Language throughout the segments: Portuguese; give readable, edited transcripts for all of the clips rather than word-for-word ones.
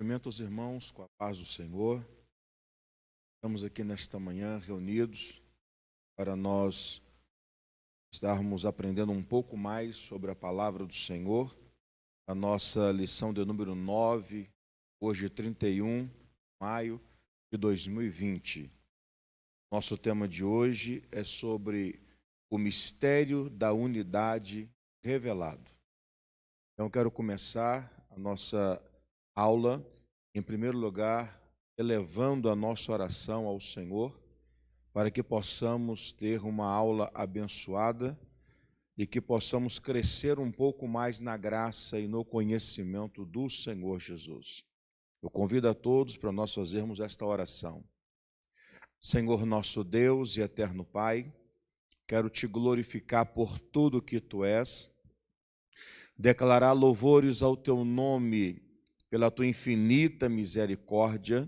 Cumprimento os irmãos com a paz do Senhor. Estamos aqui nesta manhã reunidos para nós estarmos aprendendo um pouco mais sobre a palavra do Senhor. A nossa lição de número 9, hoje 31 de maio de 2020. Nosso tema de hoje é sobre o mistério da unidade revelado. Então, quero começar a nossa aula, em primeiro lugar, elevando a nossa oração ao Senhor, para que possamos ter uma aula abençoada e que possamos crescer um pouco mais na graça e no conhecimento do Senhor Jesus. Eu convido a todos para nós fazermos esta oração. Senhor nosso Deus e eterno Pai, quero te glorificar por tudo que tu és, declarar louvores ao teu nome pela tua infinita misericórdia,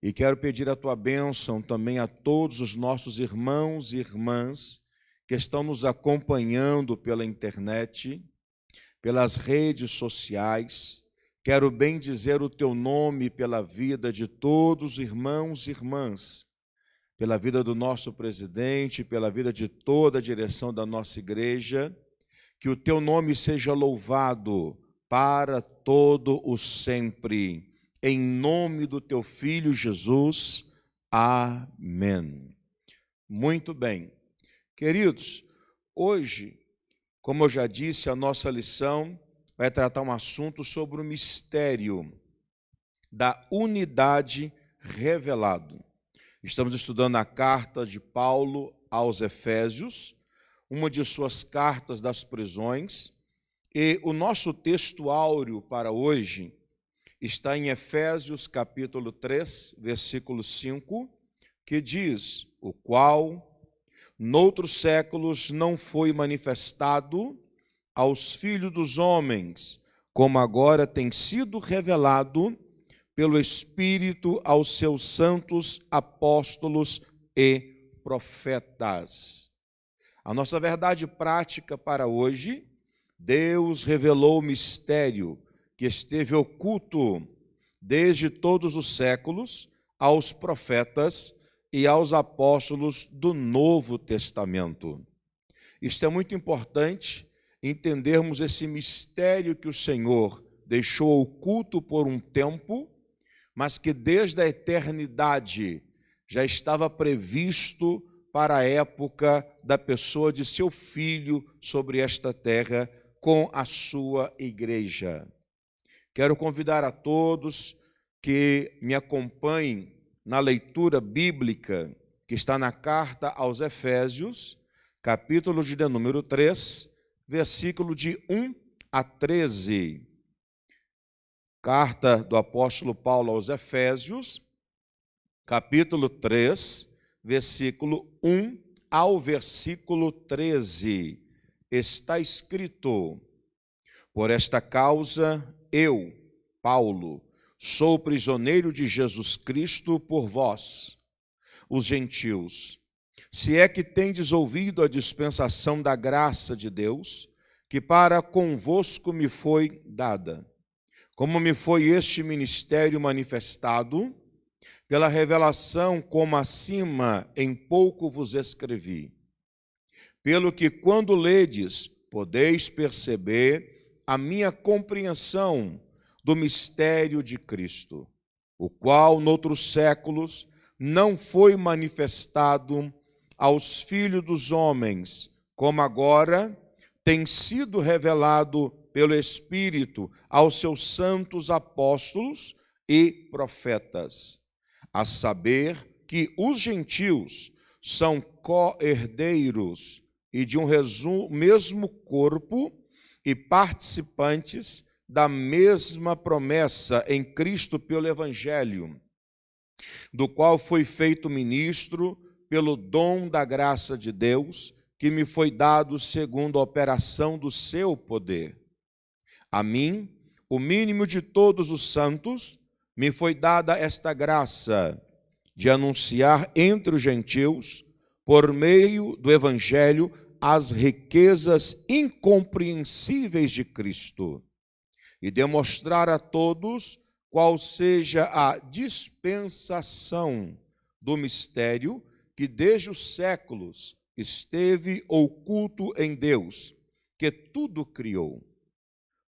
e quero pedir a tua bênção também a todos os nossos irmãos e irmãs que estão nos acompanhando pela internet, pelas redes sociais. Quero bendizer o teu nome pela vida de todos os irmãos e irmãs, pela vida do nosso presidente, pela vida de toda a direção da nossa igreja. Que o teu nome seja louvado para todo o sempre. Em nome do teu Filho Jesus. Amém. Muito bem. Queridos, hoje, como eu já disse, a nossa lição vai tratar um assunto sobre o mistério da unidade revelado. Estamos estudando a carta de Paulo aos Efésios, uma de suas cartas das prisões, e o nosso texto áureo para hoje está em Efésios capítulo 3, versículo 5, que diz: o qual, noutros séculos, não foi manifestado aos filhos dos homens, como agora tem sido revelado pelo Espírito aos seus santos apóstolos e profetas. A nossa verdade prática para hoje: Deus revelou o mistério que esteve oculto desde todos os séculos aos profetas e aos apóstolos do Novo Testamento. Isto é muito importante, entendermos esse mistério que o Senhor deixou oculto por um tempo, mas que desde a eternidade já estava previsto para a época da pessoa de seu Filho sobre esta terra com a sua igreja. Quero convidar a todos que me acompanhem na leitura bíblica que está na carta aos Efésios, capítulo de número 3, versículo de 1 a 13. Carta do apóstolo Paulo aos Efésios, capítulo 3, versículo 1 ao versículo 13. Está escrito: por esta causa, eu, Paulo, sou prisioneiro de Jesus Cristo por vós, os gentios, se é que tendes ouvido a dispensação da graça de Deus, que para convosco me foi dada, como me foi este ministério manifestado, pela revelação, como acima em pouco vos escrevi. Pelo que, quando ledes, podeis perceber a minha compreensão do mistério de Cristo, o qual, noutros séculos, não foi manifestado aos filhos dos homens, como agora tem sido revelado pelo Espírito aos seus santos apóstolos e profetas, a saber que os gentios são co-herdeiros e de um mesmo corpo e participantes da mesma promessa em Cristo pelo Evangelho, do qual foi feito ministro pelo dom da graça de Deus, que me foi dado segundo a operação do seu poder. A mim, o mínimo de todos os santos, me foi dada esta graça de anunciar entre os gentios, por meio do Evangelho, as riquezas incompreensíveis de Cristo, e demonstrar a todos qual seja a dispensação do mistério que desde os séculos esteve oculto em Deus, que tudo criou,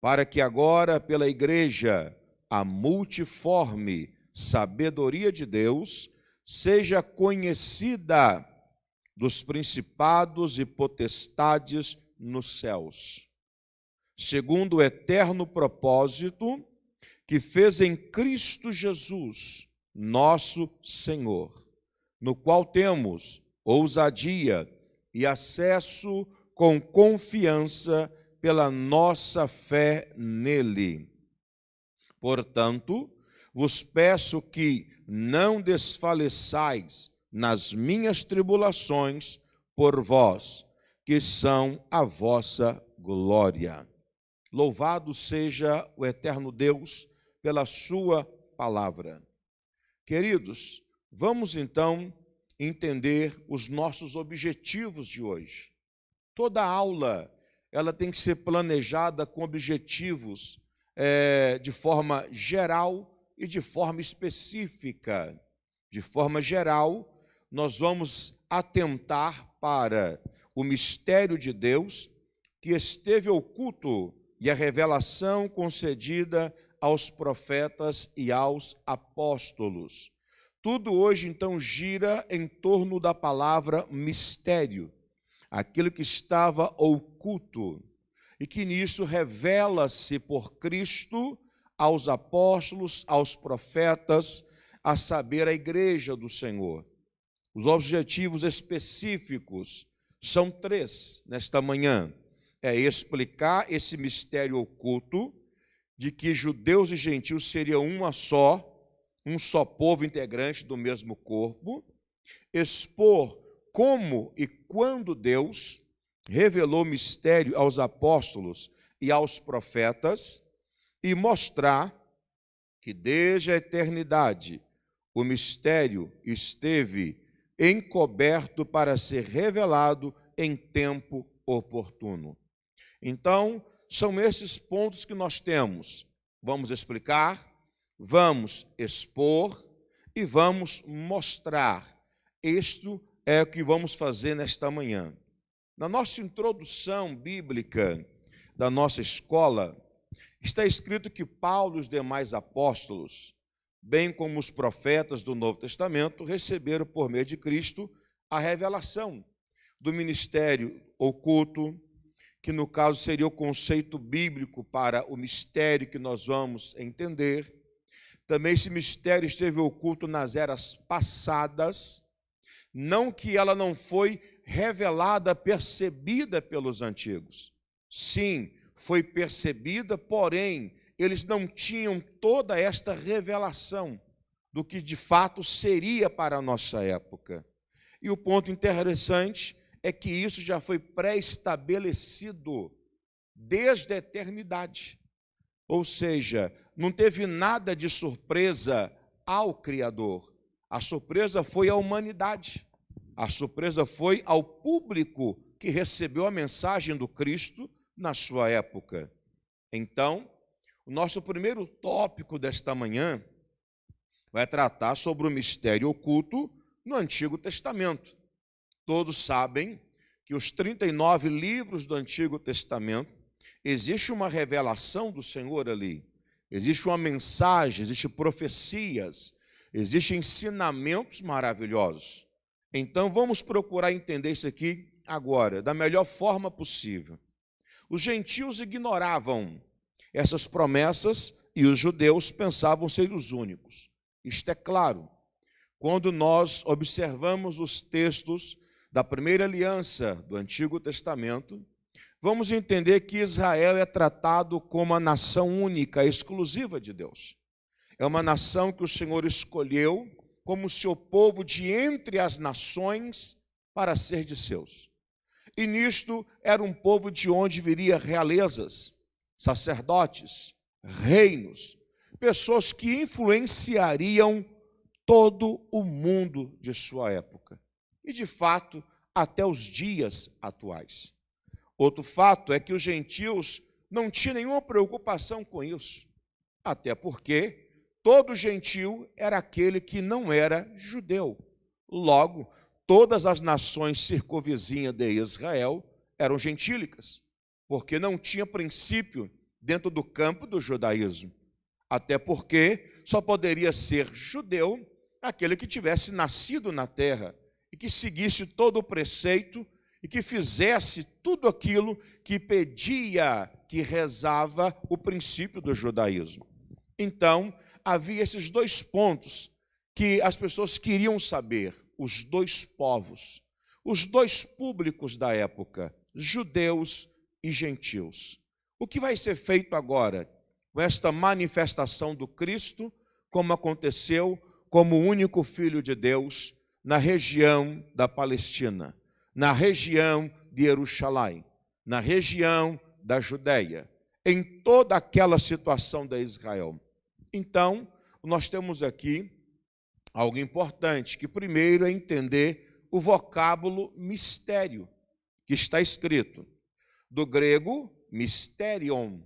para que agora, pela Igreja, a multiforme sabedoria de Deus seja conhecida dos principados e potestades nos céus, segundo o eterno propósito que fez em Cristo Jesus, nosso Senhor, no qual temos ousadia e acesso com confiança pela nossa fé nele. Portanto, vos peço que não desfaleçais nas minhas tribulações por vós, que são a vossa glória. Louvado seja o eterno Deus pela sua palavra. Queridos, vamos então entender os nossos objetivos de hoje. Toda aula, ela tem que ser planejada com objetivos de forma geral e de forma específica. De forma geral, nós vamos atentar para o mistério de Deus que esteve oculto e a revelação concedida aos profetas e aos apóstolos. Tudo hoje, então, gira em torno da palavra mistério, aquilo que estava oculto, e que nisso revela-se por Cristo aos apóstolos, aos profetas, a saber, a igreja do Senhor. Os objetivos específicos são 3 nesta manhã. É explicar esse mistério oculto de que judeus e gentios seriam um só povo integrante do mesmo corpo, expor como e quando Deus revelou o mistério aos apóstolos e aos profetas e mostrar que desde a eternidade o mistério esteve encoberto para ser revelado em tempo oportuno. Então, são esses pontos que nós temos. Vamos explicar, vamos expor e vamos mostrar. Isto é o que vamos fazer nesta manhã. Na nossa introdução bíblica da nossa escola, está escrito que Paulo e os demais apóstolos, bem como os profetas do Novo Testamento, receberam por meio de Cristo a revelação do ministério oculto, que no caso seria o conceito bíblico para o mistério que nós vamos entender. Também esse mistério esteve oculto nas eras passadas, não que ela não foi revelada, percebida pelos antigos. Sim, foi percebida, porém, eles não tinham toda esta revelação do que de fato seria para a nossa época. E o ponto interessante é que isso já foi pré-estabelecido desde a eternidade. Ou seja, não teve nada de surpresa ao Criador. A surpresa foi à humanidade. A surpresa foi ao público que recebeu a mensagem do Cristo na sua época. Então, o nosso primeiro tópico desta manhã vai tratar sobre o mistério oculto no Antigo Testamento. Todos sabem que os 39 livros do Antigo Testamento, existe uma revelação do Senhor ali, existe uma mensagem, existem profecias, existem ensinamentos maravilhosos. Então vamos procurar entender isso aqui agora, da melhor forma possível. Os gentios ignoravam essas promessas e os judeus pensavam ser os únicos. Isto é claro. Quando nós observamos os textos da primeira aliança do Antigo Testamento, vamos entender que Israel é tratado como a nação única, exclusiva de Deus. É uma nação que o Senhor escolheu como seu povo de entre as nações para ser de seus. E nisto era um povo de onde viria realezas, sacerdotes, reinos, pessoas que influenciariam todo o mundo de sua época. E, de fato, até os dias atuais. Outro fato é que os gentios não tinham nenhuma preocupação com isso, até porque todo gentil era aquele que não era judeu. Logo, todas as nações circunvizinhas de Israel eram gentílicas, porque não tinha princípio dentro do campo do judaísmo. Até porque só poderia ser judeu aquele que tivesse nascido na terra e que seguisse todo o preceito e que fizesse tudo aquilo que pedia, que rezava o princípio do judaísmo. Então, havia esses dois pontos que as pessoas queriam saber, os dois povos, os dois públicos da época, judeus e gentios. O que vai ser feito agora com esta manifestação do Cristo, como aconteceu como o único Filho de Deus na região da Palestina, na região de Jerusalém, na região da Judéia, em toda aquela situação de Israel? Então, nós temos aqui algo importante, que primeiro é entender o vocábulo mistério, que está escrito, do grego mysterion,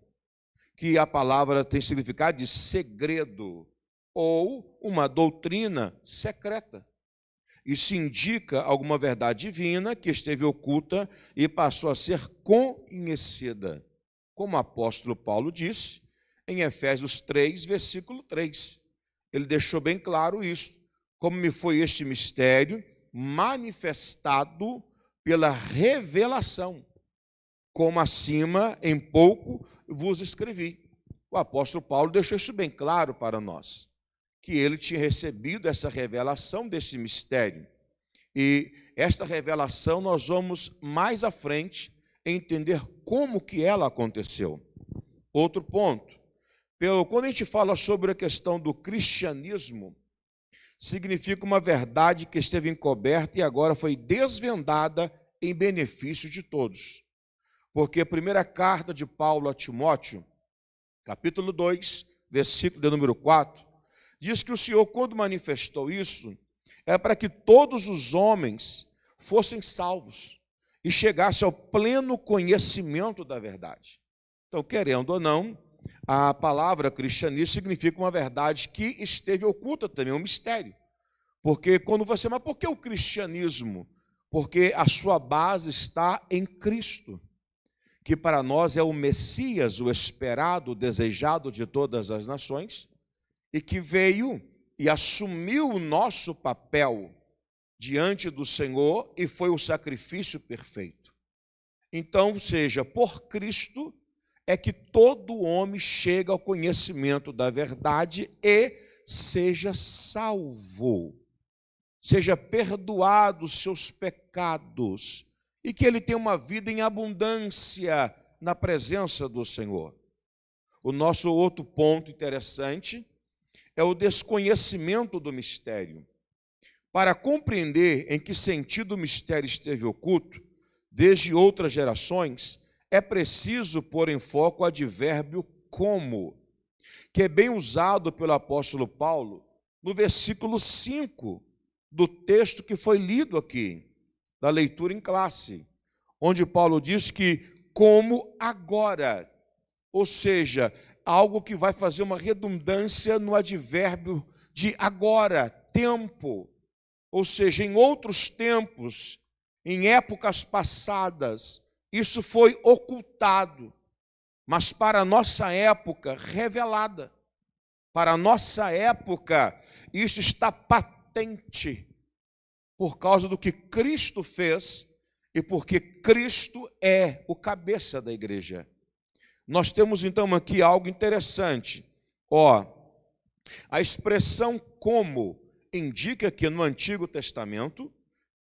que a palavra tem significado de segredo, ou uma doutrina secreta. Isso indica alguma verdade divina que esteve oculta e passou a ser conhecida. Como o apóstolo Paulo disse, em Efésios 3, versículo 3. Ele deixou bem claro isso. Como me foi este mistério manifestado pela revelação, como acima em pouco vos escrevi. O apóstolo Paulo deixou isso bem claro para nós, que ele tinha recebido essa revelação desse mistério. E esta revelação nós vamos mais à frente entender como que ela aconteceu. Outro ponto, quando a gente fala sobre a questão do cristianismo, significa uma verdade que esteve encoberta e agora foi desvendada em benefício de todos. Porque a primeira carta de Paulo a Timóteo, capítulo 2, versículo de número 4, diz que o Senhor, quando manifestou isso, é para que todos os homens fossem salvos e chegassem ao pleno conhecimento da verdade. Então, querendo ou não, a palavra cristianismo significa uma verdade que esteve oculta também, um mistério. Porque quando você... Mas por que o cristianismo? Porque a sua base está em Cristo, que para nós é o Messias, o esperado, o desejado de todas as nações, e que veio e assumiu o nosso papel diante do Senhor e foi o sacrifício perfeito. Então, seja, por Cristo é que todo homem chega ao conhecimento da verdade e seja salvo, seja perdoado os seus pecados e que ele tenha uma vida em abundância na presença do Senhor. O nosso outro ponto interessante é o desconhecimento do mistério. Para compreender em que sentido o mistério esteve oculto, desde outras gerações, é preciso pôr em foco o advérbio como, que é bem usado pelo apóstolo Paulo no versículo 5 do texto que foi lido aqui, da leitura em classe, onde Paulo diz que como agora, ou seja, algo que vai fazer uma redundância no advérbio de agora, tempo, ou seja, em outros tempos, em épocas passadas, isso foi ocultado, mas para a nossa época, revelada. Para a nossa época, isso está patente, por causa do que Cristo fez e porque Cristo é o cabeça da igreja. Nós temos então aqui algo interessante. A expressão como indica que no Antigo Testamento,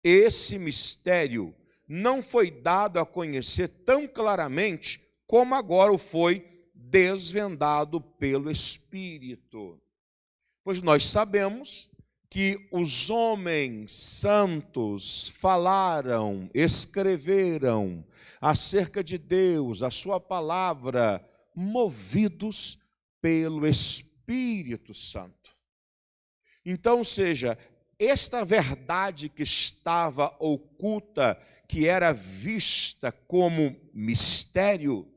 esse mistério não foi dado a conhecer tão claramente como agora o foi desvendado pelo Espírito. Pois nós sabemos que os homens santos falaram, escreveram acerca de Deus, a sua palavra, movidos pelo Espírito Santo. Então, seja, esta verdade que estava oculta, que era vista como mistério,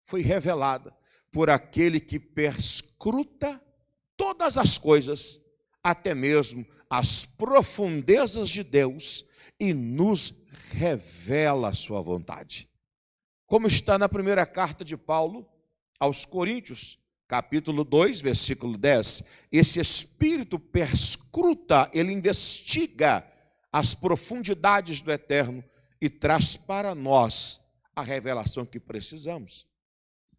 foi revelada por aquele que perscruta todas as coisas, até mesmo as profundezas de Deus, e nos revela a sua vontade. Como está na primeira carta de Paulo aos Coríntios, capítulo 2, versículo 10, esse Espírito perscruta, ele investiga as profundidades do eterno e traz para nós a revelação que precisamos.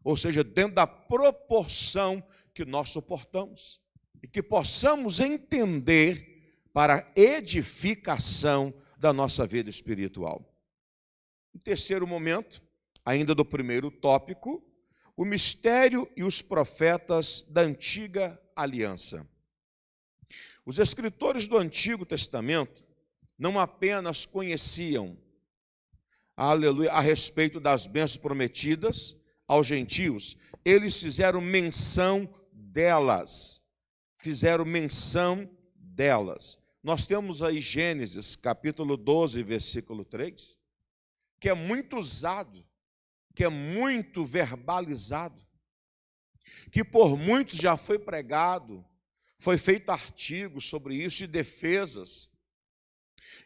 Ou seja, dentro da proporção que nós suportamos e que possamos entender para a edificação da nossa vida espiritual. Em terceiro momento, ainda do primeiro tópico, o mistério e os profetas da antiga aliança. Os escritores do Antigo Testamento não apenas conheciam, aleluia, a respeito das bênçãos prometidas aos gentios, eles fizeram menção delas. Nós temos aí Gênesis, capítulo 12, versículo 3, que é muito usado, que é muito verbalizado, que por muitos já foi pregado, foi feito artigos sobre isso e defesas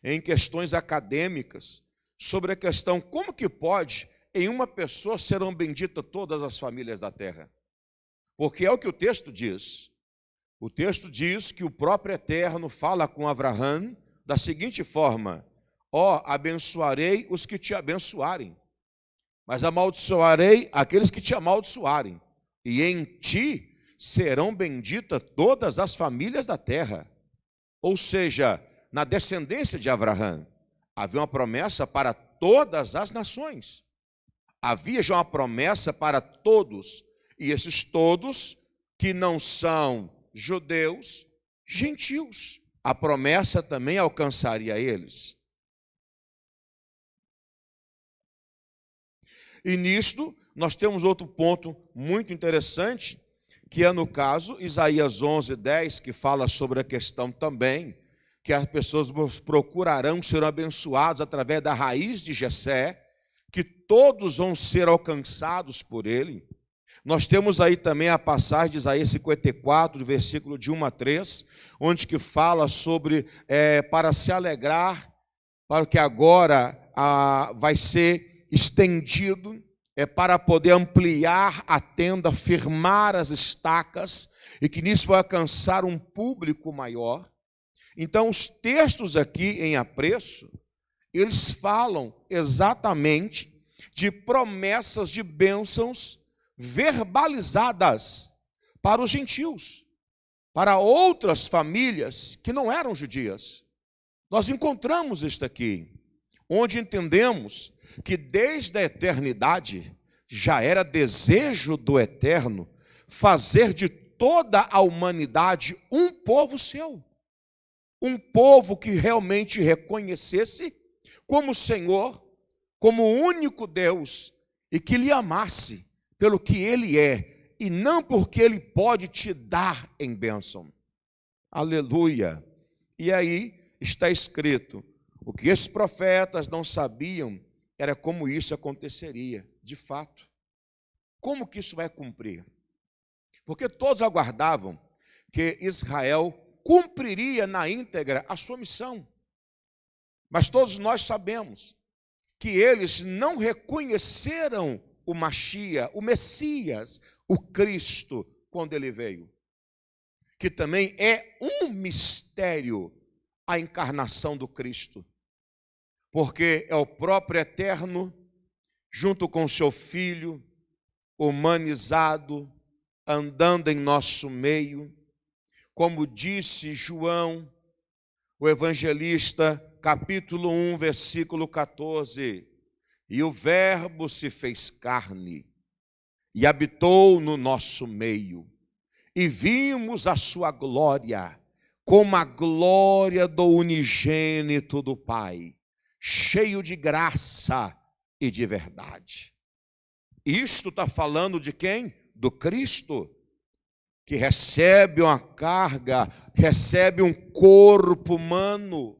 em questões acadêmicas, sobre a questão como que pode em uma pessoa serão benditas todas as famílias da terra. Porque é o que o texto diz. O texto diz que o próprio Eterno fala com Abraão da seguinte forma: abençoarei os que te abençoarem, mas amaldiçoarei aqueles que te amaldiçoarem, e em ti serão benditas todas as famílias da terra. Ou seja, na descendência de Abraão, havia uma promessa para todas as nações. Havia já uma promessa para todos, e esses todos que não são judeus, gentios. A promessa também alcançaria eles. E nisto, nós temos outro ponto muito interessante, que é no caso, Isaías 11:10, que fala sobre a questão também, que as pessoas procurarão ser abençoadas através da raiz de Jessé, que todos vão ser alcançados por ele. Nós temos aí também a passagem de Isaías 54, versículo de 1 a 3, onde que fala sobre, para se alegrar, para que agora vai ser estendido, para poder ampliar a tenda, firmar as estacas, e que nisso vai alcançar um público maior. Então, os textos aqui em apreço, eles falam exatamente de promessas de bênçãos verbalizadas para os gentios, para outras famílias que não eram judias. Nós encontramos isto aqui, onde entendemos que desde a eternidade já era desejo do Eterno fazer de toda a humanidade um povo seu, um povo que realmente reconhecesse como Senhor, como o único Deus, e que lhe amasse pelo que Ele é, e não porque Ele pode te dar em bênção. Aleluia! E aí está escrito, o que esses profetas não sabiam era como isso aconteceria, de fato. Como que isso vai cumprir? Porque todos aguardavam que Israel cumpriria na íntegra a sua missão. Mas todos nós sabemos que eles não reconheceram o Mashiach, o Messias, o Cristo, quando ele veio. Que também é um mistério a encarnação do Cristo. Porque é o próprio Eterno, junto com seu Filho, humanizado, andando em nosso meio. Como disse João, o evangelista, capítulo 1, versículo 14, e o Verbo se fez carne e habitou no nosso meio, e vimos a sua glória, como a glória do unigênito do Pai, cheio de graça e de verdade. Isto está falando de quem? Do Cristo, que recebe uma carga, recebe um corpo humano,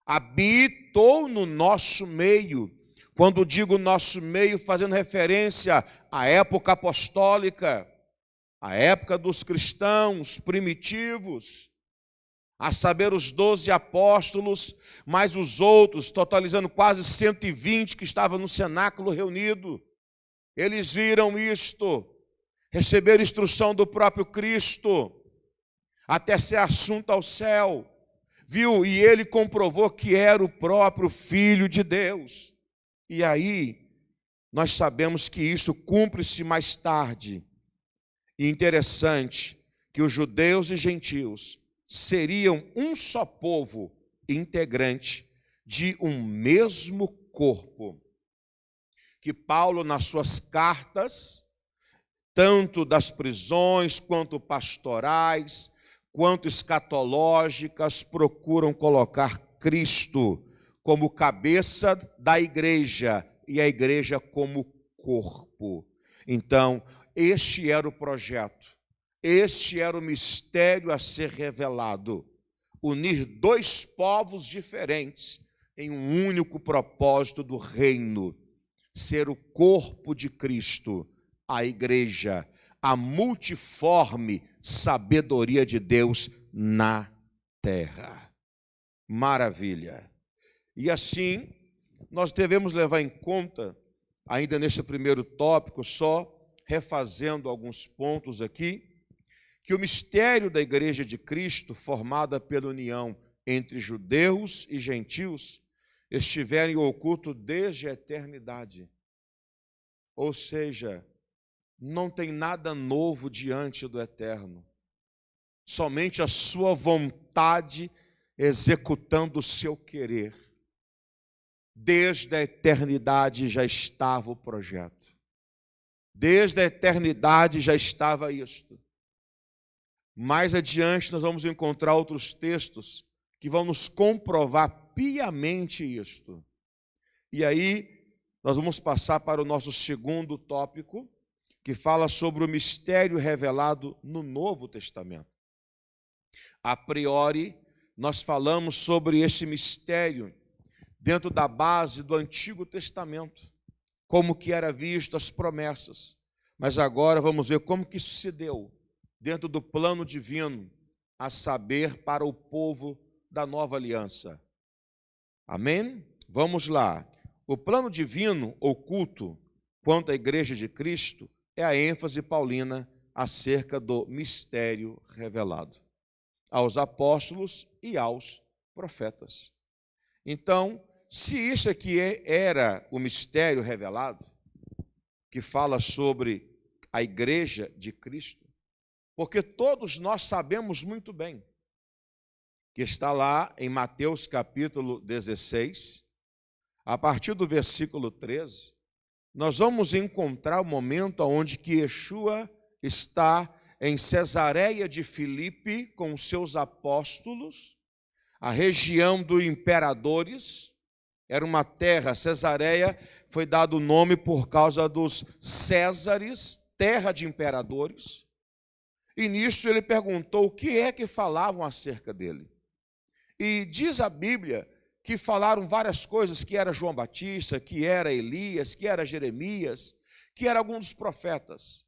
habitou no nosso meio. Quando digo nosso meio, fazendo referência à época apostólica, A época dos cristãos primitivos, a saber, os 12 apóstolos, mais os outros, totalizando quase 120 que estavam no cenáculo reunido. Eles viram isto, receberam instrução do próprio Cristo, até ser assunto ao céu. Viu? E ele comprovou que era o próprio Filho de Deus. E aí, nós sabemos que isso cumpre-se mais tarde. E interessante que os judeus e gentios seriam um só povo integrante de um mesmo corpo. Que Paulo, nas suas cartas, tanto das prisões, quanto pastorais, quanto escatológicas, procuram colocar Cristo como cabeça da igreja e a igreja como corpo. Então, este era o projeto, este era o mistério a ser revelado. Unir dois povos diferentes em um único propósito do reino. Ser o corpo de Cristo, a igreja, a multiforme sabedoria de Deus na terra. Maravilha! E assim, nós devemos levar em conta, ainda neste primeiro tópico, só refazendo alguns pontos aqui, que o mistério da igreja de Cristo, formada pela união entre judeus e gentios, estiverem oculto desde a eternidade. Ou seja, não tem nada novo diante do eterno. Somente a sua vontade executando o seu querer. Desde a eternidade já estava o projeto. Desde a eternidade já estava isto. Mais adiante nós vamos encontrar outros textos que vão nos comprovar piamente isto. E aí nós vamos passar para o nosso segundo tópico, que fala sobre o mistério revelado no Novo Testamento. A priori, nós falamos sobre esse mistério dentro da base do Antigo Testamento, como que era visto as promessas. Mas agora vamos ver como que isso se deu dentro do plano divino, a saber, para o povo da nova aliança. Amém? Vamos lá. O plano divino oculto quanto à igreja de Cristo é a ênfase paulina acerca do mistério revelado aos apóstolos e aos profetas. Então, se isso aqui era o mistério revelado, que fala sobre a igreja de Cristo, porque todos nós sabemos muito bem que está lá em Mateus capítulo 16, a partir do versículo 13, nós vamos encontrar o momento onde que Yeshua está em Cesareia de Filipe com os seus apóstolos, a região dos imperadores, era uma terra, Cesareia foi dado o nome por causa dos Césares, terra de imperadores, e nisso ele perguntou o que é que falavam acerca dele. E diz a Bíblia que falaram várias coisas, que era João Batista, que era Elias, que era Jeremias, que era algum dos profetas.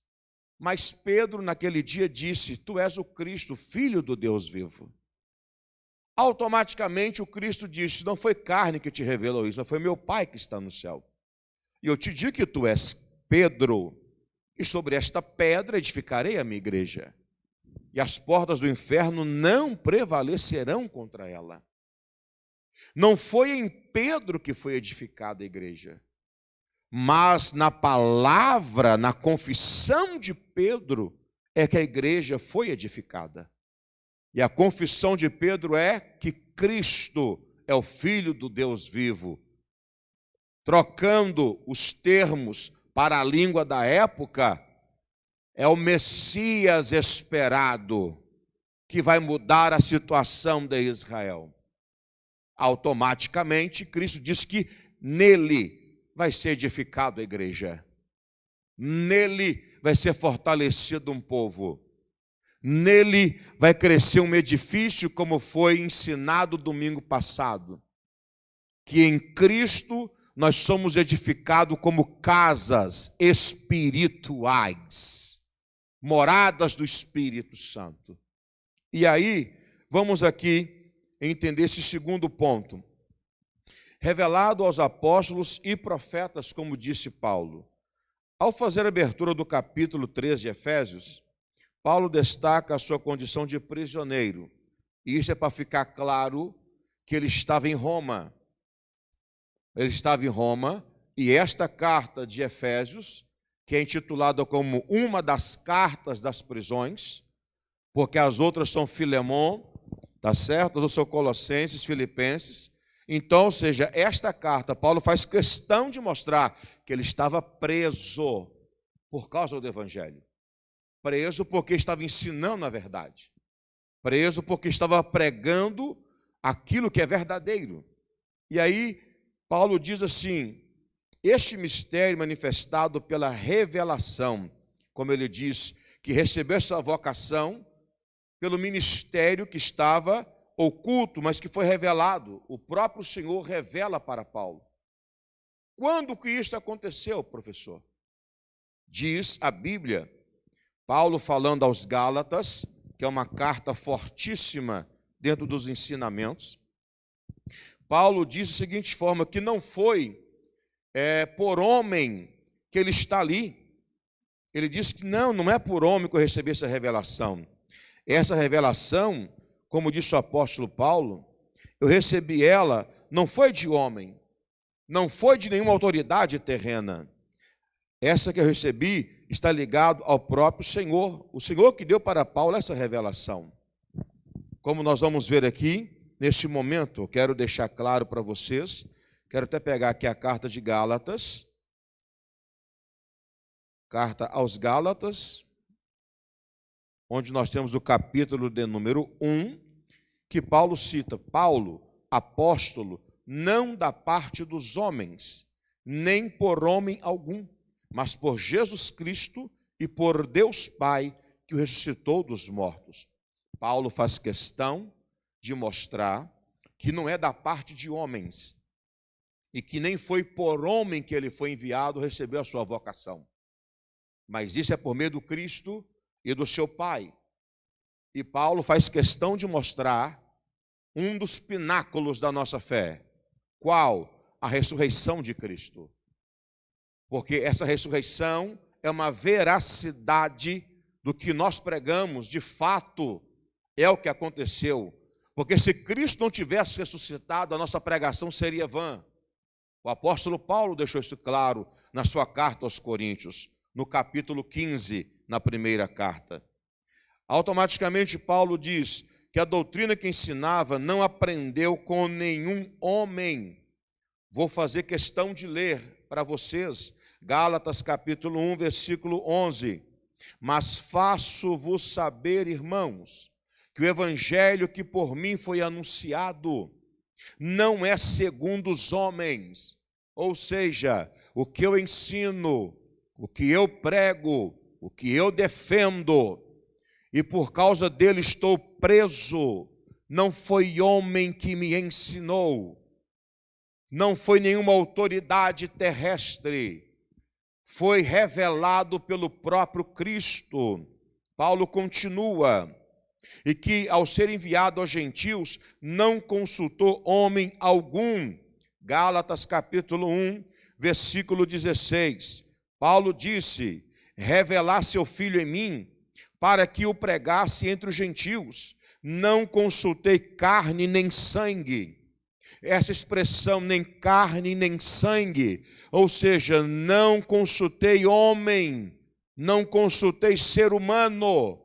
Mas Pedro naquele dia disse: tu és o Cristo, filho do Deus vivo. Automaticamente o Cristo disse: não foi carne que te revelou isso, foi meu Pai que está no céu. E eu te digo que tu és Pedro, e sobre esta pedra edificarei a minha igreja. E as portas do inferno não prevalecerão contra ela. Não foi em Pedro que foi edificada a igreja, mas na palavra, na confissão de Pedro, é que a igreja foi edificada. E a confissão de Pedro é que Cristo é o Filho do Deus vivo. Trocando os termos para a língua da época, é o Messias esperado que vai mudar a situação de Israel. Automaticamente, Cristo diz que nele vai ser edificada a igreja. Nele vai ser fortalecido um povo. Nele vai crescer um edifício, como foi ensinado domingo passado. Que em Cristo nós somos edificados como casas espirituais. moradas do Espírito Santo. E aí, vamos aqui entender esse segundo ponto. Revelado aos apóstolos e profetas, como disse Paulo. Ao fazer a abertura do capítulo 3 de Efésios, Paulo destaca a sua condição de prisioneiro. E isso é para ficar claro que ele estava em Roma. Ele estava em Roma, e esta carta de Efésios, que é intitulada como uma das cartas das prisões, porque as outras são Filemon, tá certo? As outras são Colossenses, Filipenses. Então, ou seja, esta carta, Paulo faz questão de mostrar que ele estava preso por causa do Evangelho. Preso porque estava ensinando a verdade. Preso porque estava pregando aquilo que é verdadeiro. E aí, Paulo diz assim, este mistério manifestado pela revelação, como ele diz, que recebeu essa vocação pelo ministério que estava oculto, mas que foi revelado. O próprio Senhor revela para Paulo. Quando que isso aconteceu, professor? Diz a Bíblia, Paulo falando aos Gálatas, que é uma carta fortíssima dentro dos ensinamentos. Paulo diz da seguinte forma, que não foi por homem que ele está ali. Ele diz que não é por homem que eu recebi essa revelação. Essa revelação, como disse o apóstolo Paulo, eu recebi ela, não foi de homem, não foi de nenhuma autoridade terrena. Essa que eu recebi está ligado ao próprio Senhor. O Senhor que deu para Paulo essa revelação. Como nós vamos ver aqui, neste momento, eu quero deixar claro para vocês, quero até pegar aqui a carta de Gálatas, carta aos Gálatas, onde nós temos o capítulo de número 1, que Paulo cita, Paulo, apóstolo, não da parte dos homens, nem por homem algum, mas por Jesus Cristo e por Deus Pai, que o ressuscitou dos mortos. Paulo faz questão de mostrar que não é da parte de homens, e que nem foi por homem que ele foi enviado, recebeu a sua vocação. Mas isso é por meio do Cristo e do seu Pai. E Paulo faz questão de mostrar um dos pináculos da nossa fé. Qual? A ressurreição de Cristo. Porque essa ressurreição é uma veracidade do que nós pregamos, de fato, é o que aconteceu. Porque se Cristo não tivesse ressuscitado, a nossa pregação seria vã. O apóstolo Paulo deixou isso claro na sua carta aos Coríntios, no capítulo 15, na primeira carta. Automaticamente Paulo diz que a doutrina que ensinava não aprendeu com nenhum homem. Vou fazer questão de ler para vocês, Gálatas capítulo 1, versículo 11. Mas faço-vos saber, irmãos, que o evangelho que por mim foi anunciado não é segundo os homens, ou seja, o que eu ensino, o que eu prego, o que eu defendo, e por causa dele estou preso, não foi homem que me ensinou, não foi nenhuma autoridade terrestre, foi revelado pelo próprio Cristo. Paulo continua, e que ao ser enviado aos gentios, não consultou homem algum. Gálatas capítulo 1, versículo 16. Paulo disse, revelar seu filho em mim, para que o pregasse entre os gentios. Não consultei carne nem sangue. Essa expressão, nem carne nem sangue, ou seja, não consultei homem, não consultei ser humano.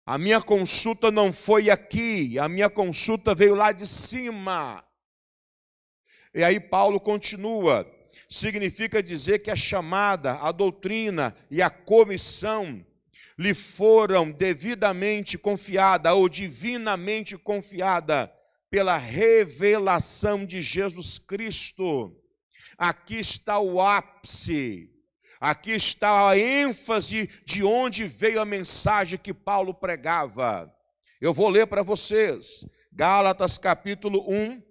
A minha consulta não foi aqui, a minha consulta veio lá de cima. E aí Paulo continua, significa dizer que a chamada, a doutrina e a comissão lhe foram devidamente confiada ou divinamente confiada pela revelação de Jesus Cristo. Aqui está o ápice. Aqui está a ênfase de onde veio a mensagem que Paulo pregava. Eu vou ler para vocês. Gálatas capítulo 1,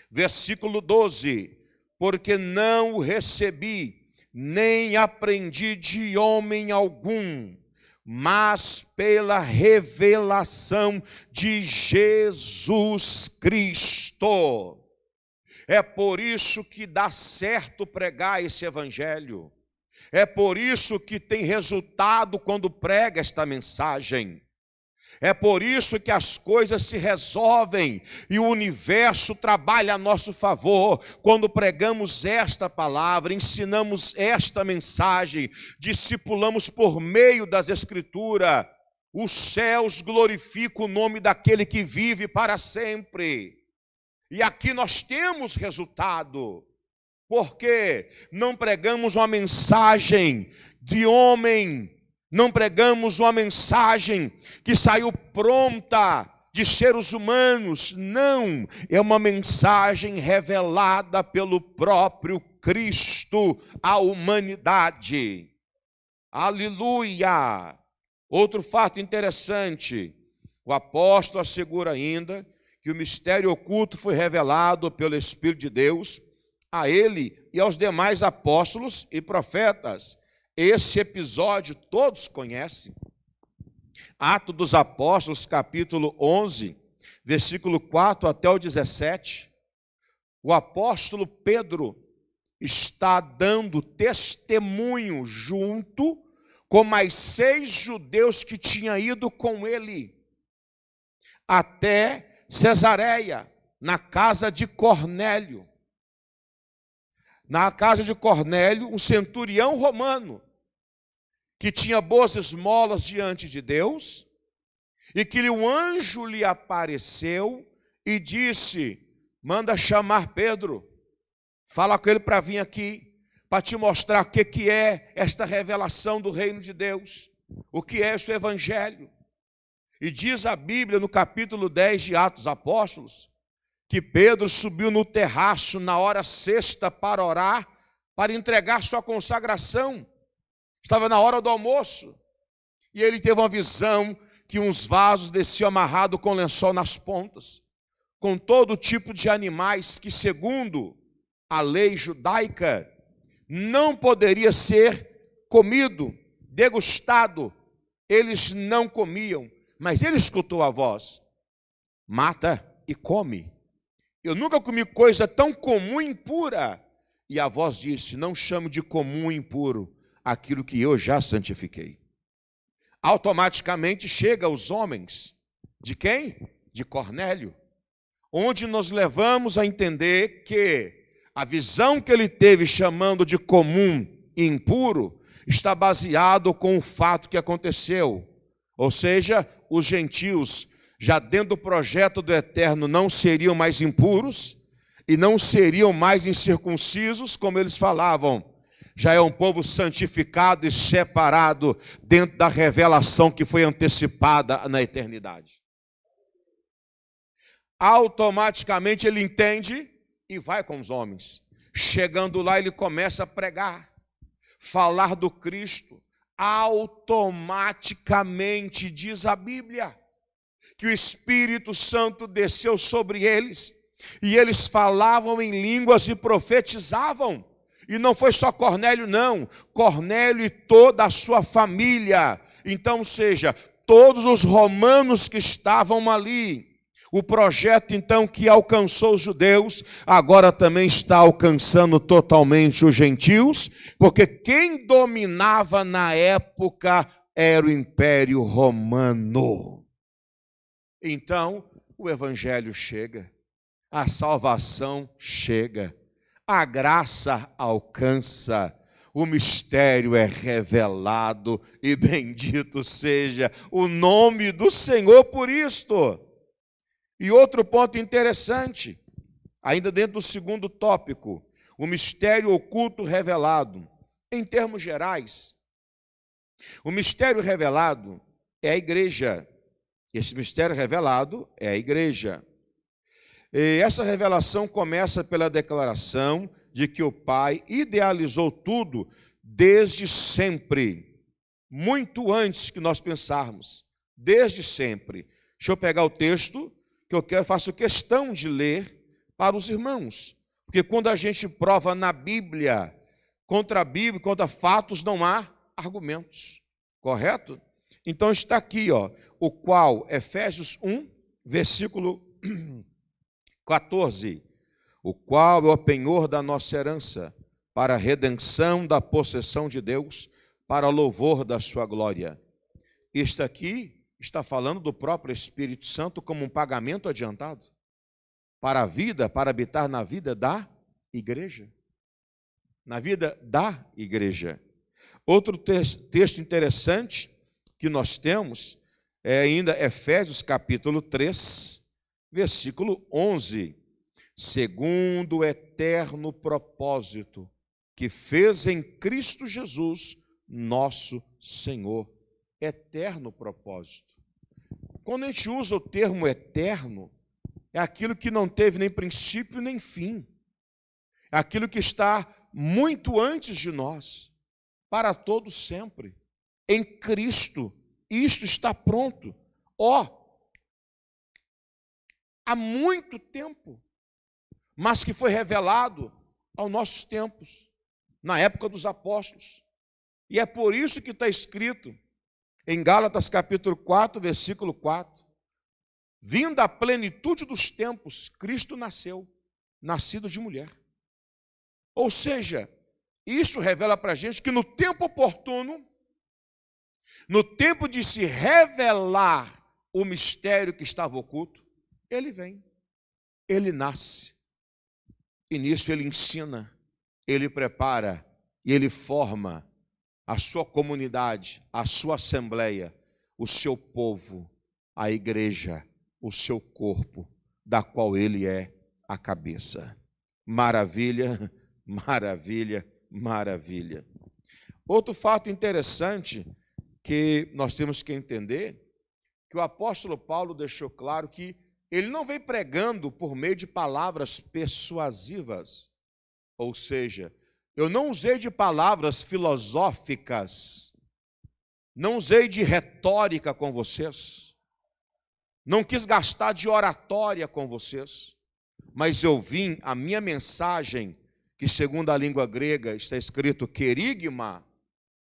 versículo 12. Porque não o recebi, nem aprendi de homem algum, mas pela revelação de Jesus Cristo. É por isso que dá certo pregar esse evangelho. É por isso que tem resultado quando prega esta mensagem. É por isso que as coisas se resolvem e o universo trabalha a nosso favor quando pregamos esta palavra, ensinamos esta mensagem, discipulamos por meio das Escrituras. Os céus glorificam o nome daquele que vive para sempre. E aqui nós temos resultado, porque não pregamos uma mensagem de homem, não pregamos uma mensagem que saiu pronta de seres humanos, não, é uma mensagem revelada pelo próprio Cristo à humanidade. Aleluia! Outro fato interessante, o apóstolo assegura ainda que o mistério oculto foi revelado pelo Espírito de Deus a ele e aos demais apóstolos e profetas. Esse episódio todos conhecem. Atos dos Apóstolos, capítulo 11, versículo 4 até o 17. O apóstolo Pedro está dando testemunho junto com mais 6 judeus que tinham ido com ele até Cesareia, na casa de Cornélio. Na casa de Cornélio, um centurião romano, que tinha boas esmolas diante de Deus, e que um anjo lhe apareceu e disse: manda chamar Pedro, fala com ele para vir aqui, para te mostrar o que é esta revelação do reino de Deus, o que é este evangelho. E diz a Bíblia no capítulo 10 de Atos dos Apóstolos, que Pedro subiu no terraço na hora sexta para orar, para entregar sua consagração. Estava na hora do almoço, e ele teve uma visão que uns vasos desciam amarrados com lençol nas pontas, com todo tipo de animais que, segundo a lei judaica, não poderia ser comido, degustado. Eles não comiam, mas ele escutou a voz: mata e come. Eu nunca comi coisa tão comum e impura. E a voz disse: não chame de comum e impuro aquilo que eu já santifiquei. Automaticamente chega aos homens. De quem? De Cornélio. Onde nos levamos a entender que a visão que ele teve chamando de comum e impuro está baseado com o fato que aconteceu. Ou seja, os gentios, já dentro do projeto do Eterno, não seriam mais impuros e não seriam mais incircuncisos, como eles falavam. Já é um povo santificado e separado dentro da revelação que foi antecipada na eternidade. Automaticamente ele entende e vai com os homens. Chegando lá, ele começa a pregar, falar do Cristo. Automaticamente, diz a Bíblia, que o Espírito Santo desceu sobre eles, e eles falavam em línguas e profetizavam. E não foi só Cornélio, não. Cornélio e toda a sua família. Então, seja, todos os romanos que estavam ali. O projeto, então, que alcançou os judeus, agora também está alcançando totalmente os gentios, porque quem dominava na época era o Império Romano. Então, o evangelho chega, a salvação chega, a graça alcança, o mistério é revelado, e bendito seja o nome do Senhor por isto. E outro ponto interessante, ainda dentro do segundo tópico, o mistério oculto revelado. Em termos gerais, o mistério revelado é a igreja. Esse mistério revelado é a igreja. E essa revelação começa pela declaração de que o Pai idealizou tudo desde sempre, muito antes que nós pensarmos, desde sempre. Deixa eu pegar o texto que faço questão de ler para os irmãos, porque quando a gente prova na Bíblia, contra fatos não há argumentos, correto? Então está aqui, o qual, Efésios 1, versículo 14, o qual é o penhor da nossa herança, para a redenção da possessão de Deus, para louvor da sua glória. Isto aqui está falando do próprio Espírito Santo como um pagamento adiantado para a vida, para habitar na vida da igreja. Na vida da igreja. Outro texto interessante que nós temos é ainda Efésios capítulo 3, versículo 11. Segundo o eterno propósito que fez em Cristo Jesus, nosso Senhor. Eterno propósito. Quando a gente usa o termo eterno, é aquilo que não teve nem princípio nem fim. É aquilo que está muito antes de nós, para todos sempre. Em Cristo, isto está pronto. Há muito tempo, mas que foi revelado aos nossos tempos, na época dos apóstolos. E é por isso que está escrito em Gálatas capítulo 4, versículo 4. Vinda a plenitude dos tempos, Cristo nasceu, nascido de mulher. Ou seja, isso revela para a gente que no tempo oportuno, no tempo de se revelar o mistério que estava oculto, ele vem, ele nasce. E nisso ele ensina, ele prepara e ele forma a sua comunidade, a sua assembleia, o seu povo, a igreja, o seu corpo, da qual ele é a cabeça. Maravilha, maravilha, maravilha. Outro fato interessante que nós temos que entender, que o apóstolo Paulo deixou claro que ele não vem pregando por meio de palavras persuasivas, ou seja, eu não usei de palavras filosóficas, não usei de retórica com vocês, não quis gastar de oratória com vocês, mas eu vim, a minha mensagem, que segundo a língua grega está escrito querigma,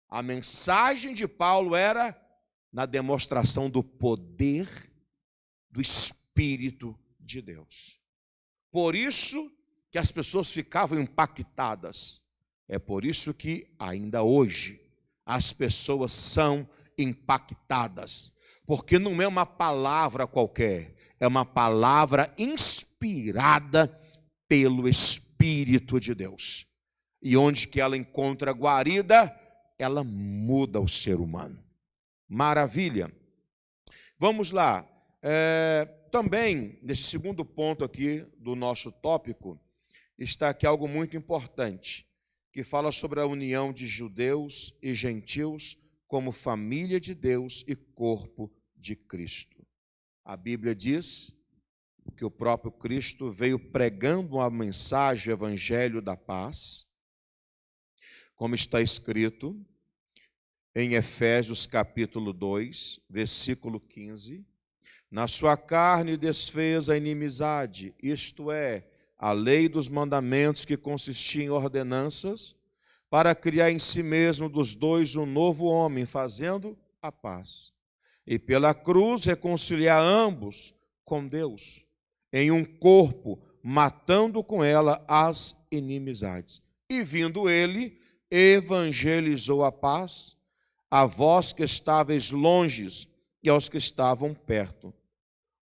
a mensagem de Paulo era na demonstração do poder do Espírito de Deus. Por isso que as pessoas ficavam impactadas. É por isso que ainda hoje as pessoas são impactadas. Porque não é uma palavra qualquer, é uma palavra inspirada pelo Espírito de Deus. E onde que ela encontra guarida, ela muda o ser humano. Maravilha. Vamos lá. Também, nesse segundo ponto aqui do nosso tópico, está aqui algo muito importante, que fala sobre a união de judeus e gentios como família de Deus e corpo de Cristo. A Bíblia diz que o próprio Cristo veio pregando a mensagem, o evangelho da paz, como está escrito em Efésios capítulo 2, versículo 15, na sua carne desfez a inimizade, isto é, a lei dos mandamentos que consistia em ordenanças, para criar em si mesmo dos dois um novo homem, fazendo a paz. E pela cruz reconciliar ambos com Deus, em um corpo, matando com ela as inimizades. E vindo ele, evangelizou a paz, a vós que estáveis longes e aos que estavam perto.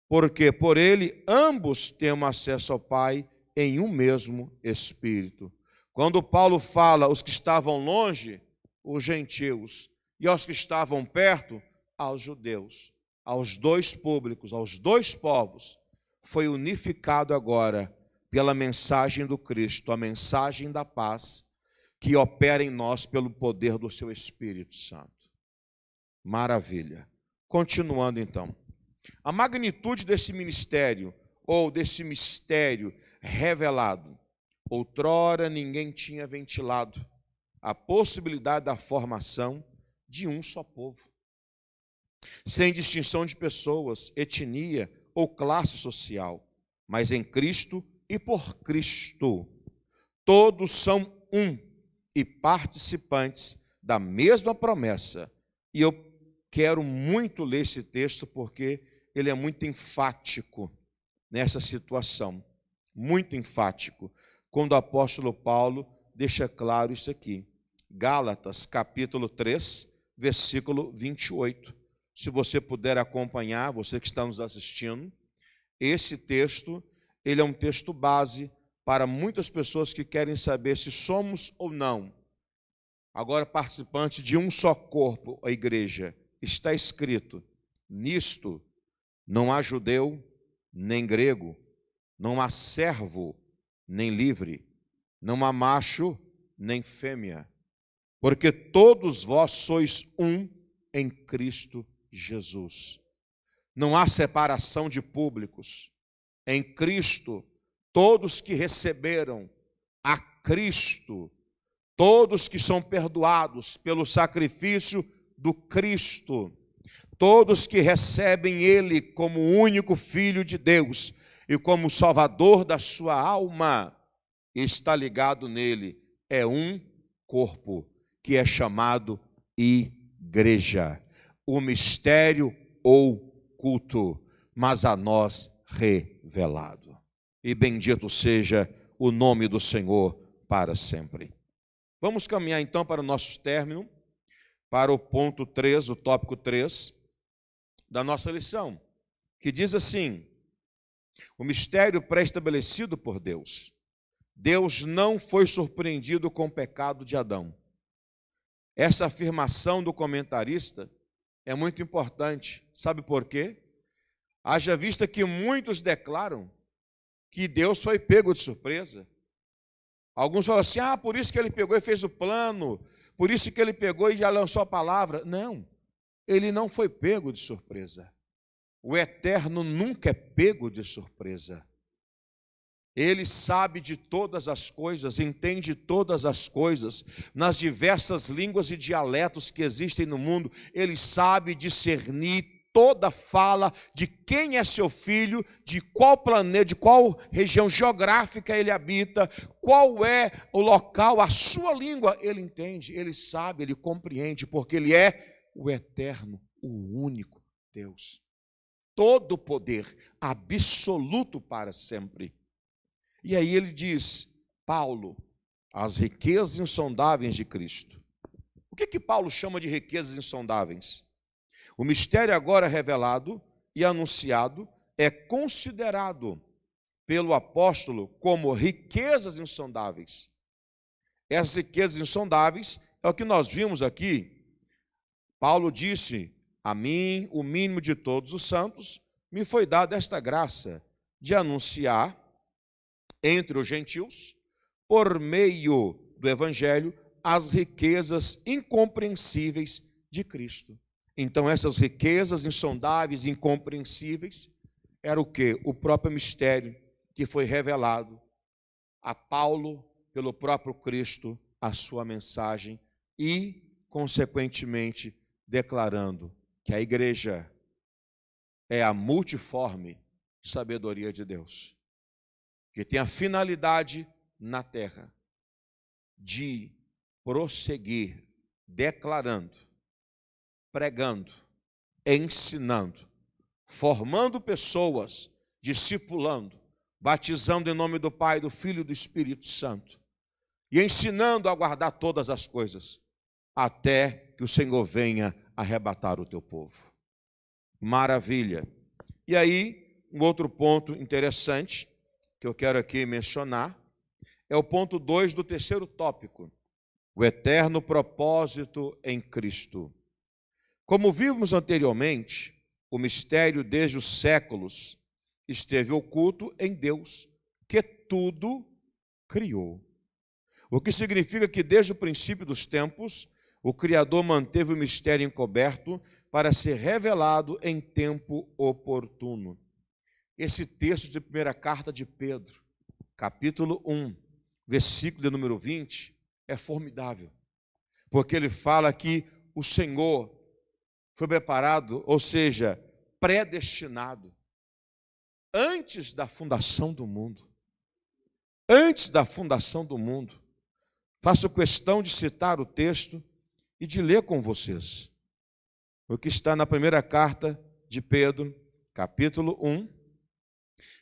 Porque por ele ambos temos acesso ao Pai em um mesmo Espírito. Quando Paulo fala os que estavam longe, os gentios, e aos que estavam perto, aos judeus, aos dois públicos, aos dois povos, foi unificado agora pela mensagem do Cristo, a mensagem da paz, que opera em nós pelo poder do seu Espírito Santo. Maravilha. Continuando então. A magnitude desse ministério, ou desse mistério revelado, outrora ninguém tinha ventilado a possibilidade da formação de um só povo, sem distinção de pessoas, etnia ou classe social, mas em Cristo e por Cristo. Todos são um e participantes da mesma promessa. E eu quero muito ler esse texto porque ele é muito enfático nessa situação. Muito enfático. Quando o apóstolo Paulo deixa claro isso aqui. Gálatas, capítulo 3, versículo 28. Se você puder acompanhar, você que está nos assistindo, esse texto, ele é um texto base para muitas pessoas que querem saber se somos ou não agora participantes de um só corpo, a igreja. Está escrito: nisto não há judeu nem grego, não há servo nem livre, não há macho nem fêmea, porque todos vós sois um em Cristo Jesus. Não há separação de públicos. Em Cristo, todos que receberam a Cristo, todos que são perdoados pelo sacrifício do Cristo, todos que recebem Ele como o único Filho de Deus e como Salvador da sua alma, está ligado nele. É um corpo que é chamado igreja. O mistério ou culto, mas a nós revelado. E bendito seja o nome do Senhor para sempre. Vamos caminhar então para o nosso término, para o ponto 3, o tópico 3 da nossa lição, que diz assim: o mistério pré-estabelecido por Deus. Deus não foi surpreendido com o pecado de Adão. Essa afirmação do comentarista é muito importante. Sabe por quê? Haja vista que muitos declaram que Deus foi pego de surpresa. Alguns falam assim: por isso que ele pegou e fez o plano, por isso que ele pegou e já lançou a palavra. Não, ele não foi pego de surpresa. O Eterno nunca é pego de surpresa. Ele sabe de todas as coisas, entende todas as coisas, nas diversas línguas e dialetos que existem no mundo. Ele sabe discernir toda fala de quem é seu filho, de qual planeta, de qual região geográfica ele habita, qual é o local, a sua língua. Ele entende, ele sabe, ele compreende, porque ele é o eterno, o único Deus. Todo poder, absoluto para sempre. E aí ele diz, Paulo, as riquezas insondáveis de Cristo. O que Paulo chama de riquezas insondáveis? O mistério agora revelado e anunciado é considerado pelo apóstolo como riquezas insondáveis. Essas riquezas insondáveis é o que nós vimos aqui. Paulo disse: a mim, o mínimo de todos os santos, me foi dada esta graça de anunciar entre os gentios, por meio do evangelho, as riquezas incompreensíveis de Cristo. Então, essas riquezas insondáveis, incompreensíveis, era o quê? O próprio mistério que foi revelado a Paulo pelo próprio Cristo, a sua mensagem e, consequentemente, declarando que a igreja é a multiforme sabedoria de Deus, que tem a finalidade na terra de prosseguir declarando, pregando, ensinando, formando pessoas, discipulando, batizando em nome do Pai, do Filho e do Espírito Santo, e ensinando a guardar todas as coisas, até que o Senhor venha arrebatar o teu povo. Maravilha. E aí, um outro ponto interessante que eu quero aqui mencionar é o ponto 2 do terceiro tópico, o eterno propósito em Cristo. Como vimos anteriormente, o mistério desde os séculos esteve oculto em Deus, que tudo criou. O que significa que desde o princípio dos tempos, o Criador manteve o mistério encoberto para ser revelado em tempo oportuno. Esse texto de primeira carta de Pedro, capítulo 1, versículo de número 20, é formidável, porque ele fala que o Senhor foi preparado, ou seja, predestinado, antes da fundação do mundo. Antes da fundação do mundo. Faço questão de citar o texto e de ler com vocês. o que está na primeira carta de Pedro, capítulo 1,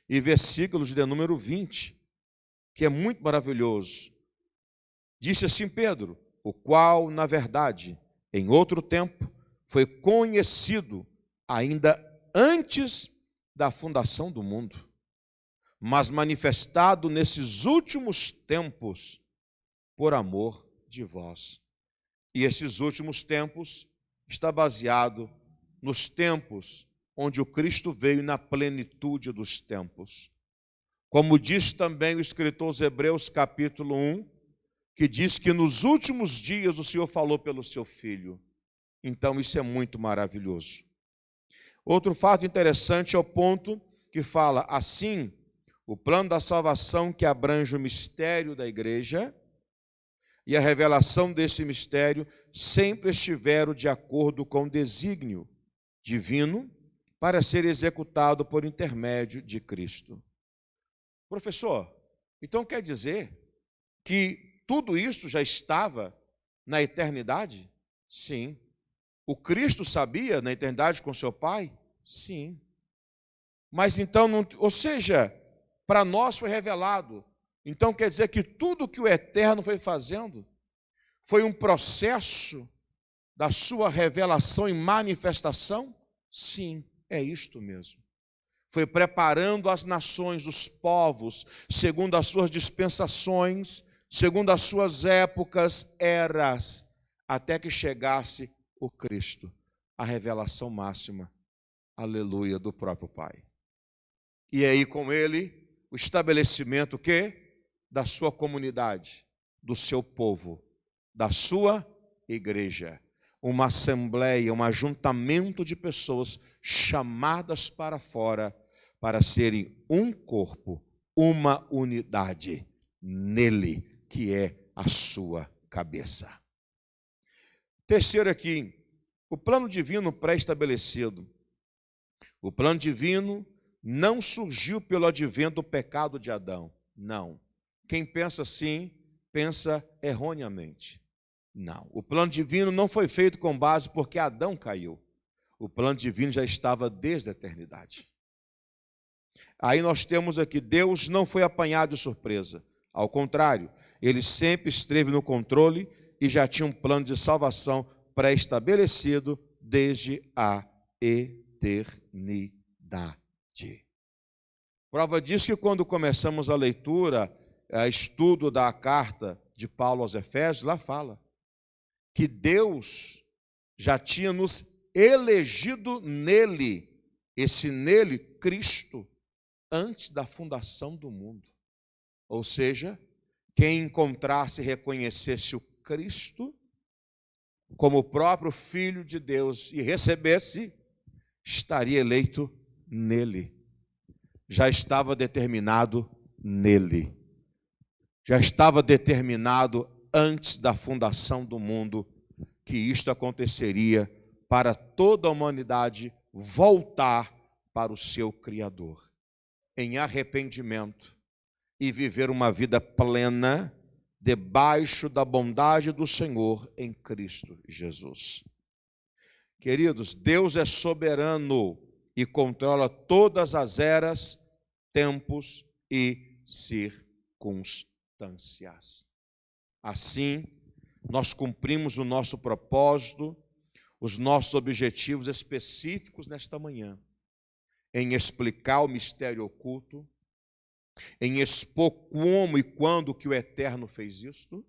e versículos de número 20, que é muito maravilhoso. Disse assim Pedro, o qual, na verdade, em outro tempo, foi conhecido ainda antes da fundação do mundo, mas manifestado nesses últimos tempos por amor de vós. E esses últimos tempos está baseado nos tempos onde o Cristo veio na plenitude dos tempos. Como diz também o escritor aos Hebreus, capítulo 1, que diz que nos últimos dias o Senhor falou pelo seu Filho. Então isso é muito maravilhoso. Outro fato interessante é o ponto que fala assim, o plano da salvação que abrange o mistério da igreja e a revelação desse mistério sempre estiveram de acordo com o desígnio divino para ser executado por intermédio de Cristo. Professor, então quer dizer que tudo isso já estava na eternidade? Sim. O Cristo sabia na eternidade com seu Pai? Sim. Mas então, ou seja, para nós foi revelado. Então quer dizer que tudo que o Eterno foi fazendo foi um processo da sua revelação e manifestação? Sim, é isto mesmo. Foi preparando as nações, os povos, segundo as suas dispensações, segundo as suas épocas, eras, até que chegasse o Cristo, a revelação máxima, aleluia, do próprio Pai. E aí com ele, o estabelecimento o quê? Da sua comunidade, do seu povo, da sua igreja. Uma assembleia, um ajuntamento de pessoas chamadas para fora para serem um corpo, uma unidade nele, que é a sua cabeça. Terceiro aqui, o plano divino pré-estabelecido. O plano divino não surgiu pelo advento do pecado de Adão, não. Quem pensa assim, pensa erroneamente. Não, o plano divino não foi feito com base porque Adão caiu. O plano divino já estava desde a eternidade. Aí nós temos aqui, Deus não foi apanhado de surpresa. Ao contrário, ele sempre esteve no controle e já tinha um plano de salvação pré-estabelecido desde a eternidade. Prova disso que quando começamos a leitura, estudo da carta de Paulo aos Efésios, lá fala que Deus já tinha nos elegido nele, esse nele, Cristo, antes da fundação do mundo. Ou seja, quem encontrasse e reconhecesse o Cristo como o próprio Filho de Deus e recebesse, estaria eleito nele. Já estava determinado nele. Já estava determinado antes da fundação do mundo que isto aconteceria para toda a humanidade voltar para o seu Criador em arrependimento e viver uma vida plena debaixo da bondade do Senhor em Cristo Jesus. Queridos, Deus é soberano e controla todas as eras, tempos e circunstâncias. Assim, nós cumprimos o nosso propósito, os nossos objetivos específicos nesta manhã, em explicar o mistério oculto, em expor como e quando que o Eterno fez isto,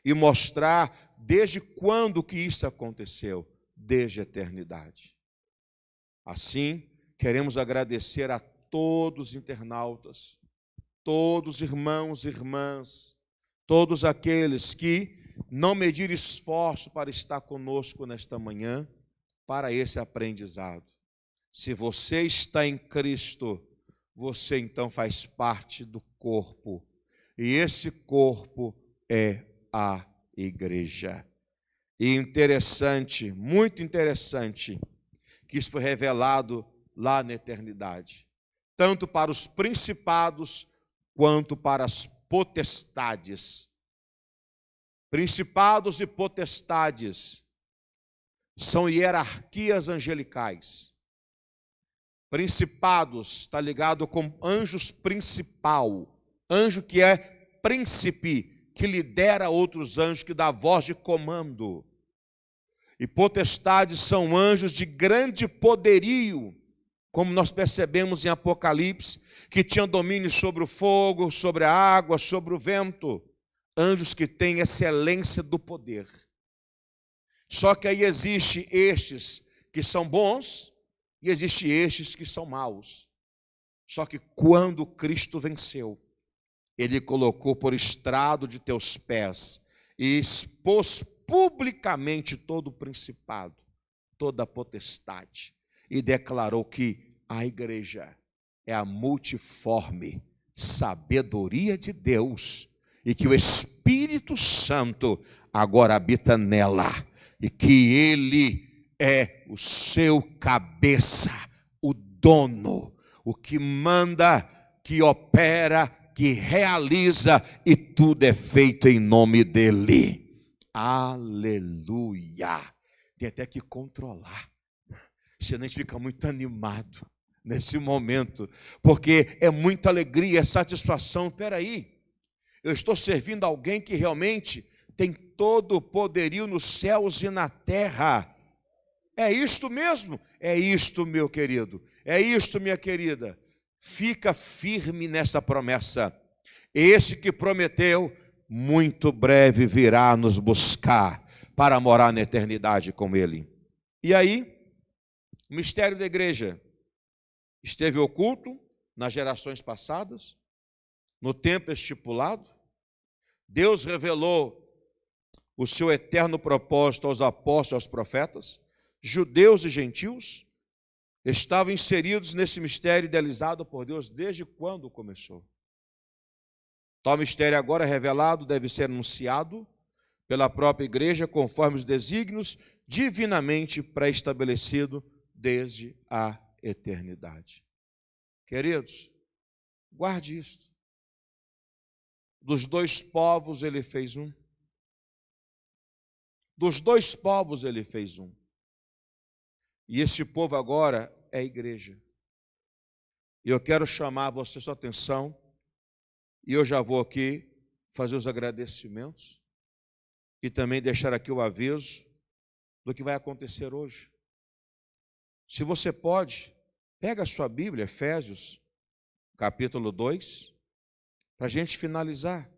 e mostrar desde quando que isso aconteceu, desde a eternidade. Assim, queremos agradecer a todos os internautas, todos os irmãos e irmãs, todos aqueles que não mediram esforço para estar conosco nesta manhã, para esse aprendizado. Se você está em Cristo, você então faz parte do corpo, e esse corpo é a igreja. E interessante, muito interessante, que isso foi revelado lá na eternidade, tanto para os principados quanto para as potestades. Principados e potestades são hierarquias angelicais. Principados está ligado com anjos principal, anjo que é príncipe, que lidera outros anjos, que dá voz de comando. E potestades são anjos de grande poderio, como nós percebemos em Apocalipse, que tinham domínio sobre o fogo, sobre a água, sobre o vento. Anjos que têm excelência do poder. Só que aí existe estes que são bons e existe estes que são maus. Só que quando Cristo venceu, Ele colocou por estrado de teus pés e expôs publicamente todo o principado, toda a potestade, e declarou que a igreja é a multiforme sabedoria de Deus e que o Espírito Santo agora habita nela e que Ele é o seu cabeça, o dono, o que manda, que opera, que realiza, e tudo é feito em nome dEle. Aleluia! Tem até que controlar, senão a gente fica muito animado nesse momento, porque é muita alegria, é satisfação. Peraí, eu estou servindo alguém que realmente tem todo o poderio nos céus e na terra. É isto mesmo? É isto, meu querido, é isto, minha querida. Fica firme nessa promessa. Esse que prometeu, muito breve virá nos buscar para morar na eternidade com Ele. E aí, o mistério da igreja esteve oculto nas gerações passadas, no tempo estipulado. Deus revelou o seu eterno propósito aos apóstolos e aos profetas. Judeus e gentios estavam inseridos nesse mistério idealizado por Deus desde quando começou. Tal mistério agora revelado deve ser anunciado pela própria igreja conforme os desígnios divinamente pré-estabelecidos desde a eternidade. Queridos, guarde isto. Dos dois povos Ele fez um. Dos dois povos Ele fez um. E esse povo agora é a igreja. E eu quero chamar você sua atenção, e eu já vou aqui fazer os agradecimentos e também deixar aqui o aviso do que vai acontecer hoje. Se você pode, pega a sua Bíblia, Efésios, capítulo 2, para a gente finalizar.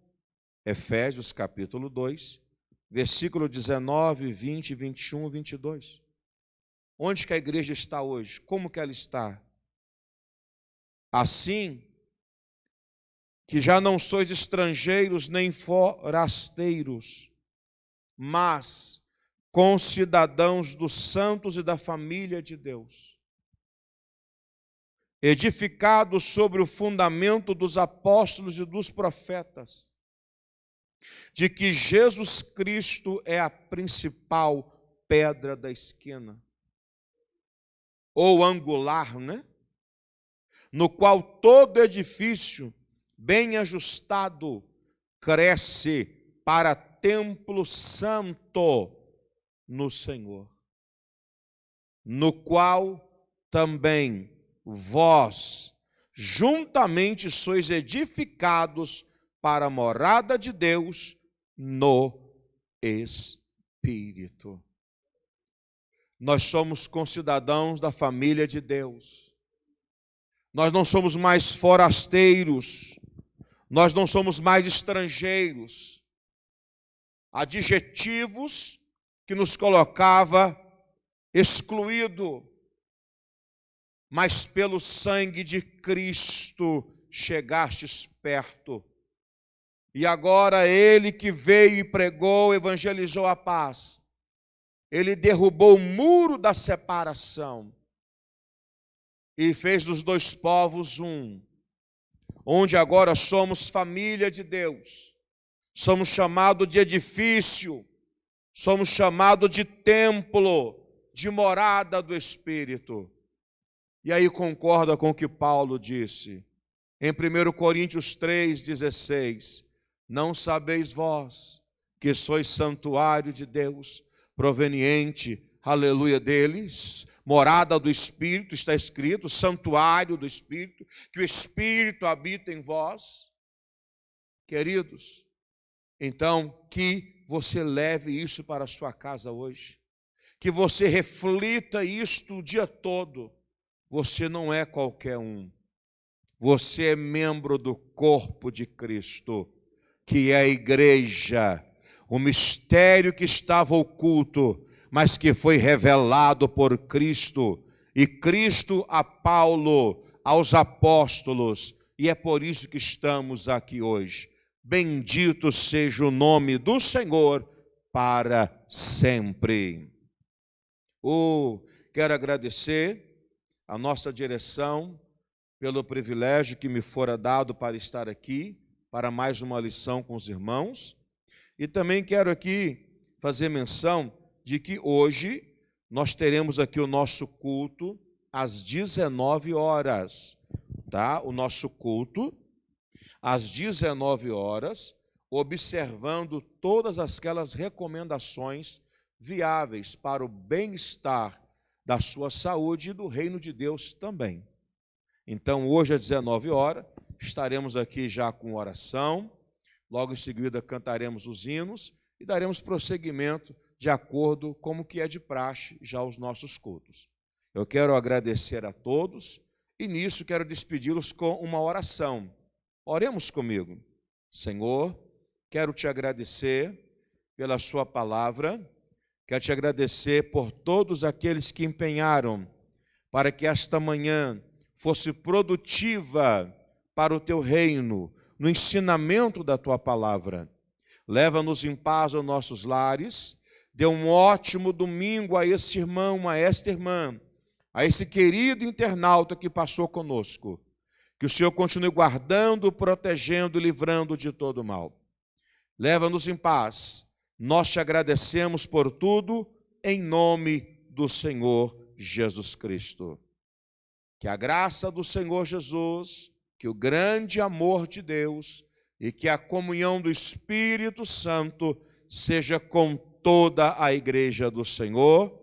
Efésios, capítulo 2, versículo 19, 20, 21, 22. Onde que a igreja está hoje? Como que ela está? Assim que já não sois estrangeiros nem forasteiros, mas concidadãos dos santos e da família de Deus, edificados sobre o fundamento dos apóstolos e dos profetas, de que Jesus Cristo é a principal pedra da esquina, ou angular, né? No qual todo edifício bem ajustado cresce para templo santo no Senhor, no qual também vós juntamente sois edificados para a morada de Deus no Espírito. Nós somos concidadãos da família de Deus. Nós não somos mais forasteiros. Nós não somos mais estrangeiros. Adjetivos que nos colocava excluído. Mas pelo sangue de Cristo chegastes perto. E agora Ele que veio e pregou, evangelizou a paz. Ele derrubou o muro da separação e fez dos dois povos um, onde agora somos família de Deus, somos chamados de edifício, somos chamados de templo, de morada do Espírito. E aí concorda com o que Paulo disse em 1 Coríntios 3,16: não sabeis vós que sois santuário de Deus, proveniente aleluia, deles, morada do Espírito, está escrito, santuário do Espírito, que o Espírito habita em vós. Queridos, então, que você leve isso para a sua casa hoje, que você reflita isto o dia todo. Você não é qualquer um, você é membro do corpo de Cristo, que é a igreja, o mistério que estava oculto, mas que foi revelado por Cristo, e Cristo a Paulo, aos apóstolos, e é por isso que estamos aqui hoje. Bendito seja o nome do Senhor para sempre. Quero agradecer a nossa direção pelo privilégio que me fora dado para estar aqui, para mais uma lição com os irmãos. E também quero aqui fazer menção de que hoje nós teremos aqui o nosso culto às 19 horas, tá? O nosso culto às 19 horas, observando todas aquelas recomendações viáveis para o bem-estar da sua saúde e do reino de Deus também. Então, hoje às 19 horas, estaremos aqui já com oração, logo em seguida cantaremos os hinos e daremos prosseguimento de acordo como que é de praxe já os nossos cultos. Eu quero agradecer a todos e nisso quero despedi-los com uma oração. Oremos comigo. Senhor, quero te agradecer pela sua palavra, quero te agradecer por todos aqueles que empenharam para que esta manhã fosse produtiva para o teu reino, no ensinamento da tua palavra. Leva-nos em paz aos nossos lares, dê um ótimo domingo a esse irmão, a esta irmã, a esse querido internauta que passou conosco. Que o Senhor continue guardando, protegendo e livrando de todo mal. Leva-nos em paz. Nós te agradecemos por tudo, em nome do Senhor Jesus Cristo. Que a graça do Senhor Jesus, que o grande amor de Deus e que a comunhão do Espírito Santo seja com toda a igreja do Senhor.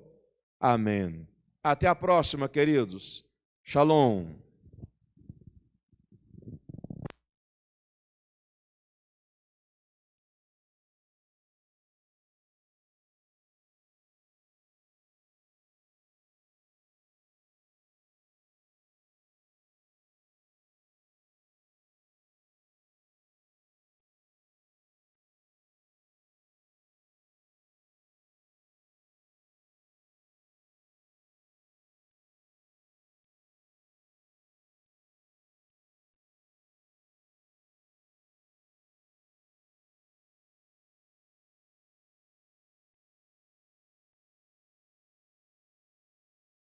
Amém. Até a próxima, queridos. Shalom.